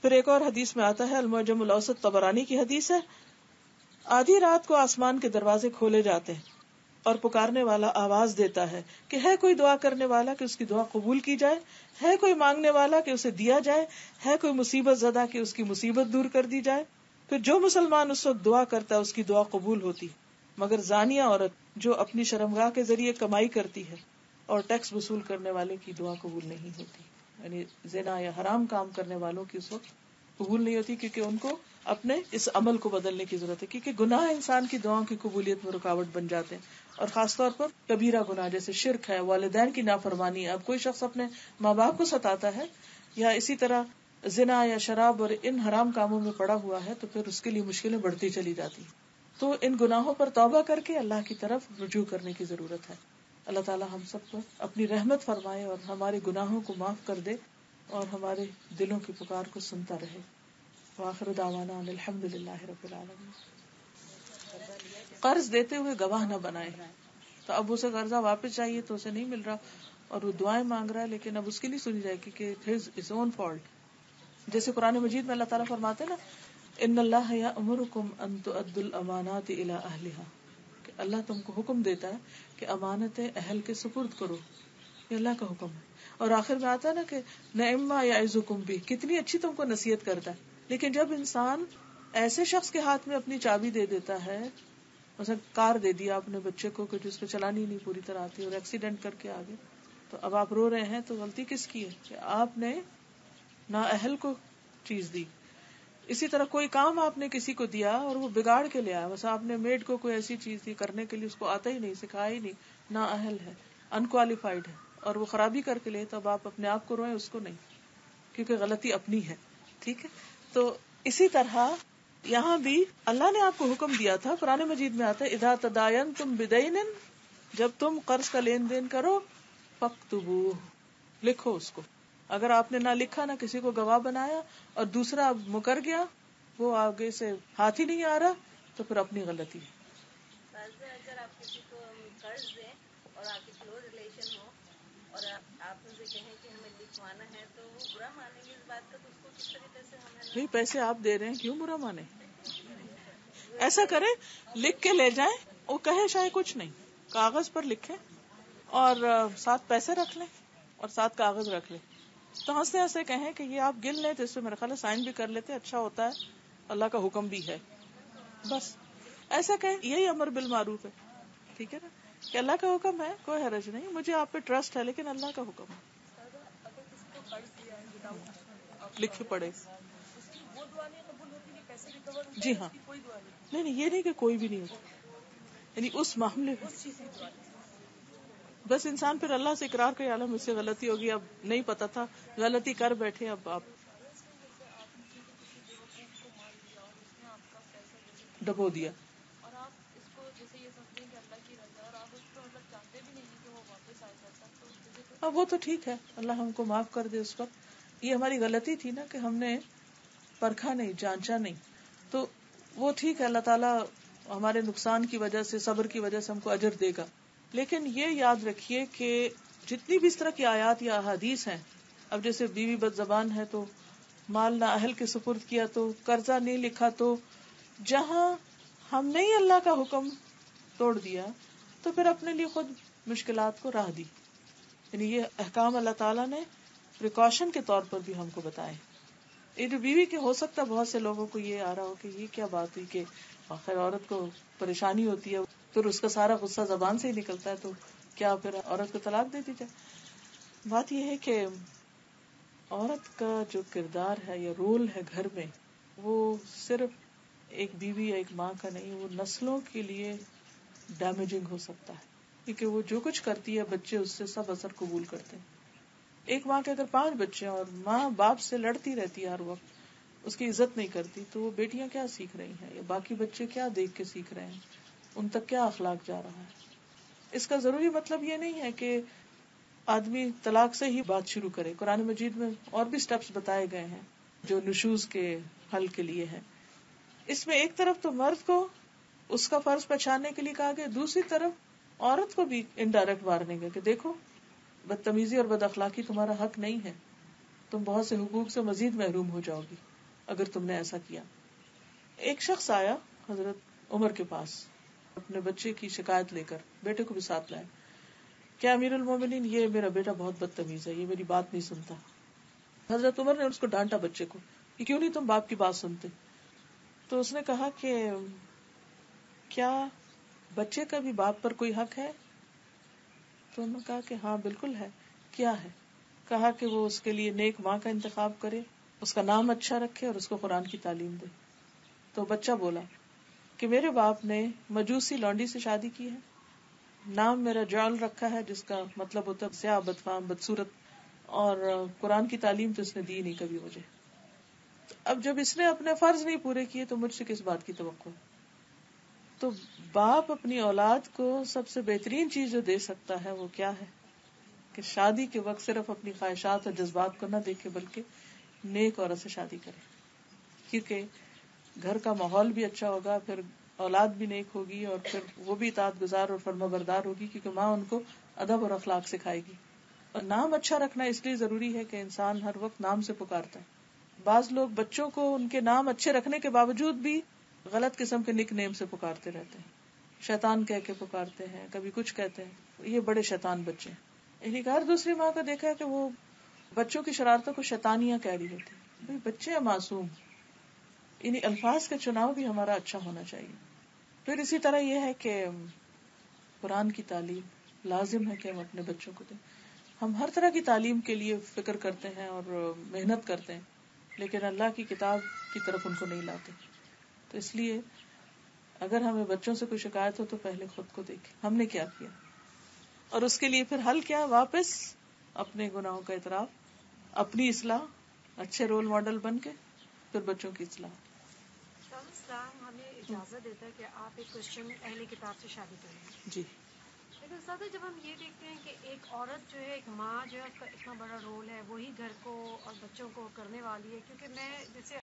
پھر ایک اور حدیث میں آتا ہے، المعجم الاوسط طبرانی کی حدیث ہے، آدھی رات کو آسمان کے دروازے کھولے جاتے ہیں اور پکارنے والا آواز دیتا ہے کہ ہے کوئی دعا کرنے والا کہ اس کی دعا قبول کی جائے، ہے کوئی مانگنے والا کہ اسے دیا جائے، ہے کوئی مصیبت زدہ کہ اس کی مصیبت دور کر دی جائے. پھر جو مسلمان اس وقت دعا کرتا ہے اس کی دعا قبول ہوتی، مگر زانیہ عورت جو اپنی شرمگاہ کے ذریعے کمائی کرتی ہے اور ٹیکس وصول کرنے والے کی دعا قبول نہیں ہوتی. یعنی زنا یا حرام کام کرنے والوں کی اس وقت قبول نہیں ہوتی، کیونکہ ان کو اپنے اس عمل کو بدلنے کی ضرورت ہے، کیونکہ گناہ انسان کی دعاؤں کی قبولیت میں رکاوٹ بن جاتے ہیں، اور خاص طور پر کبیرہ گناہ جیسے شرک ہے، والدین کی نافرمانی ہے. اب کوئی شخص اپنے ماں باپ کو ستاتا ہے یا اسی طرح زنا یا شراب اور ان حرام کاموں میں پڑا ہوا ہے، تو پھر اس کے لیے مشکلیں بڑھتی چلی جاتی. تو ان گناہوں پر توبہ کر کے اللہ کی طرف رجوع کرنے کی ضرورت ہے. اللہ تعالی ہم سب کو اپنی رحمت فرمائے اور ہمارے گناہوں کو معاف کر دے اور ہمارے دلوں کی پکار کو سنتا رہے. وآخر دعوانا ان الحمد للہ رب العالمین. قرض دیتے ہوئے گواہ نہ بنائے. تو اب اسے قرضہ واپس چاہیے تو اسے نہیں مل رہا اور وہ دعائیں مانگ رہا ہے، لیکن اب اس کی نہیں سنی جائے گی کہ his own fault. جیسے قرآن مجید میں اللہ تعالیٰ فرماتے ہیں نا، ان اللہ یأمرکم ان تؤدوا الامانات الی اہلہا، کہ اللہ تم کو حکم دیتا ہے کہ امانتیں اہل کے سپرد کرو. یہ اللہ کا حکم ہے. اور آخر میں آتا ہے نا کہ نعما یعظکم بھی، کتنی اچھی تم کو نصیحت کرتا ہے. لیکن جب انسان ایسے شخص کے ہاتھ میں اپنی چابی دے دیتا ہے، مثلا کار دے دیا اپنے بچے کو کہ جس کو چلانی نہیں پوری طرح آتی اور ایکسیڈنٹ کر کے آگے، تو اب آپ رو رہے ہیں تو غلطی کس کی ہے کہ آپ نے نااہل کو چیز دی. اسی طرح کوئی کام آپ نے کسی کو دیا اور وہ بگاڑ کے لے آیا، بس آپ نے میڈ کو کوئی ایسی چیز دی کرنے کے لیے، اس کو آتا ہی نہیں، سکھایا ہی نہیں، نااہل ہے، انکوالیفائڈ ہے، اور وہ خرابی کر کے لے، تو اب آپ اپنے آپ کو روئیں، اس کو نہیں، کیونکہ غلطی اپنی ہے. ٹھیک ہے. تو اسی طرح یہاں بھی اللہ نے آپ کو حکم دیا تھا، قرآن مجید میں آتا ہے اذا تداینتم بدین، جب تم قرض کا لین دین کرو فاکتبوہ، لکھو اس کو. اگر آپ نے نہ لکھا، نہ کسی کو گواہ بنایا، اور دوسرا مکر گیا، وہ آگے سے ہاتھ ہی نہیں آ رہا، تو پھر اپنی غلطی ہے. اگر آپ کسی کو قرض دیں اور آپ کی کلوز ریلیشن ہو اور آپ ان سے کہیں کہ ہمیں لکھوانا ہے، تو وہ برا مانیں گے اس بات کا، تو اس کو کس طریقے سے ہمیں بھئی پیسے آپ دے رہے ہیں، کیوں برا مانے؟ ایسا کریں، لکھ کے لے جائیں، وہ کہے شاید کچھ نہیں، کاغذ پر لکھیں اور ساتھ پیسے رکھ لیں اور ساتھ کاغذ رکھ لیں، تو ہنستے ہنستے کہیں کہ یہ آپ گن لیں، تو اس پہ میرا خیال ہے سائن بھی کر لیتے، اچھا ہوتا ہے، اللہ کا حکم بھی ہے. بس ایسا کہیں، یہی امر بالمعروف ہے. ٹھیک ہے نا، کہ اللہ کا حکم ہے، کوئی حرج نہیں، مجھے آپ پہ ٹرسٹ ہے، لیکن اللہ کا حکم ہے. اگر کسی کو قرض دیا ہے وداؤٹ لکھ پڑے. اس کی وہ دعا نہیں قبول ہوتی کہ پیسے ریکور ہو جی جائے، ہاں، اس کی کوئی دعا نہیں، نہیں یہ نہیں کہ کوئی بھی نہیں ہوتی، یعنی اس معاملے میں اس چیز کی دعا نہیں. بس انسان پھر اللہ سے اقرار کرے، اللہ مجھ سے غلطی ہوگی، اب نہیں پتا تھا، غلطی کر بیٹھے، اب آپ جیسے آپ نے کسی بیوقوف کو مال دیا اور اس نے آپ کا پیسہ جیسے ڈبو دیا. اور آپ اس کو جیسے یہ سمجھتے ہیں کہ اللہ کی رضا، اور آپ اس کو مطلب چاہتے بھی نہیں ہیں کہ وہ واپس آئے پیسہ، تو جیسے کوئی اب وہ تو ٹھیک ہے، اللہ ہم کو معاف کر دے. اس وقت یہ ہماری غلطی تھی نا کہ ہم نے پرکھا نہیں، جانچا نہیں، تو وہ ٹھیک ہے، اللہ تعالیٰ ہمارے نقصان کی وجہ سے، صبر کی وجہ سے ہم کو اجر دے گا. لیکن یہ یاد رکھیے کہ جتنی بھی اس طرح کی آیات یا احادیث ہیں، اب جیسے بیوی بد زبان ہے تو مال نہ اہل کے سپرد کیا، تو قرضہ نہیں لکھا، تو جہاں ہم نے ہی اللہ کا حکم توڑ دیا، تو پھر اپنے لیے خود مشکلات کو راہ دی. یعنی یہ احکام اللہ تعالیٰ نے پریکاشن کے طور پر بھی ہم کو بتائے. یہ جو بیوی کے ہو سکتا ہے بہت سے لوگوں کو یہ آ رہا ہو کہ یہ کیا بات ہوئی کہ آخر عورت کو پریشانی ہوتی ہے، پھر اس کا سارا غصہ زبان سے ہی نکلتا ہے، تو کیا پھر عورت کو طلاق دے دی جائے؟ بات یہ ہے کہ عورت کا جو کردار ہے یا رول ہے گھر میں، وہ صرف ایک بیوی یا ایک ماں کا نہیں، وہ نسلوں کے لیے ڈیمیجنگ ہو سکتا ہے، کیونکہ وہ جو کچھ کرتی ہے بچے اس سے سب اثر قبول کرتے ہیں. ایک ماں کے اگر 5 بچے ہیں اور ماں باپ سے لڑتی رہتی ہے ہر وقت، اس کی عزت نہیں کرتی، تو وہ بیٹیاں کیا سیکھ رہی ہیں یا باقی بچے کیا دیکھ کے سیکھ رہے ہیں، ان تک کیا اخلاق جا رہا ہے. اس کا ضروری مطلب یہ نہیں ہے کہ آدمی طلاق سے ہی بات شروع کرے. قرآن مجید میں اور بھی سٹیپس بتائے گئے ہیں جو نشوز کے حل کے لیے ہیں. اس میں ایک طرف تو مرد کو اس کا فرض پہچاننے کے لیے کہا گیا، دوسری طرف عورت کو بھی انڈائریکٹ وارننگ ہے کہ دیکھو بدتمیزی اور بد اخلاقی تمہارا حق نہیں ہے، تم بہت سے حقوق سے مزید محروم ہو جاؤ گی. اگر تم نے ایسا کیا. ایک شخص آیا حضرت عمر کے پاس اپنے بچے کی شکایت لے کر, بیٹے کو بھی ساتھ لائے, کیا امیر المومنین یہ میرا بیٹا بہت بدتمیز ہے, یہ میری بات نہیں سنتا. حضرت عمر نے اس کو ڈانٹا بچے کو کہ کیوں نہیں تم باپ کی بات سنتے. تو اس نے کہا کہ کیا بچے کا بھی باپ پر کوئی حق ہے؟ تو انہوں نے کہا کہ ہاں بالکل ہے. کیا ہے؟ کہا کہ وہ اس کے لیے نیک ماں کا انتخاب کرے, اس کا نام اچھا رکھے اور اس کو قرآن کی تعلیم دے. تو بچہ بولا کہ میرے باپ نے مجوسی لونڈی سے شادی کی ہے, نام میرا جعل رکھا ہے جس کا مطلب ہوتا ہے سیاہ, بدفام, بدصورت, اور قرآن کی تعلیم تو اس نے دی نہیں کبھی مجھے. اب جب اس نے اپنے فرض نہیں پورے کیے تو مجھ سے کس بات کی توقع؟ تو باپ اپنی اولاد کو سب سے بہترین چیز جو دے سکتا ہے وہ کیا ہے کہ شادی کے وقت صرف اپنی خواہشات اور جذبات کو نہ دیکھے بلکہ نیک عورت سے شادی کرے, کیونکہ گھر کا ماحول بھی اچھا ہوگا, پھر اولاد بھی نیک ہوگی, اور پھر وہ بھی اطاعت گزار اور فرما بردار ہوگی کیونکہ ماں ان کو ادب اور اخلاق سکھائے گی. اور نام اچھا رکھنا اس لیے ضروری ہے کہ انسان ہر وقت نام سے پکارتا ہے. بعض لوگ بچوں کو ان کے نام اچھے رکھنے کے باوجود بھی غلط قسم کے نک نیم سے پکارتے رہتے ہیں, شیطان کہہ کے پکارتے ہیں, کبھی کچھ کہتے ہیں. یہ بڑے شیطان بچے ہیں. یعنی ہر دوسری ماں کو دیکھا ہے کہ وہ بچوں کی شرارتوں کو شیطانیاں کہہ رہی ہوتی ہیں. بھئی بچے ہیں معصوم, یعنی الفاظ کا چناؤ بھی ہمارا اچھا ہونا چاہیے. پھر اسی طرح یہ ہے کہ قرآن کی تعلیم لازم ہے کہ ہم اپنے بچوں کو دیں. ہم ہر طرح کی تعلیم کے لیے فکر کرتے ہیں اور محنت کرتے ہیں, لیکن اللہ کی کتاب کی طرف ان کو نہیں لاتے. تو اس لیے اگر ہمیں بچوں سے کوئی شکایت ہو تو پہلے خود کو دیکھیں ہم نے کیا کیا, اور اس کے لیے پھر حل کیا, واپس اپنے گناہوں کا اعتراف, اپنی اصلاح, اچھے رول ماڈل بن کے پھر بچوں کی اصلاح. اسلام ہمیں اجازت دیتا ہے کہ آپ ایک کرسچن اہل کتاب سے شادی کریں. جی. لیکن ساتھ جب ہم یہ دیکھتے ہیں کہ ایک عورت جو ہے, ایک ماں جو ہے, اس کا اتنا بڑا رول ہے, وہی گھر کو اور بچوں کو کرنے والی ہے. کیونکہ میں جیسے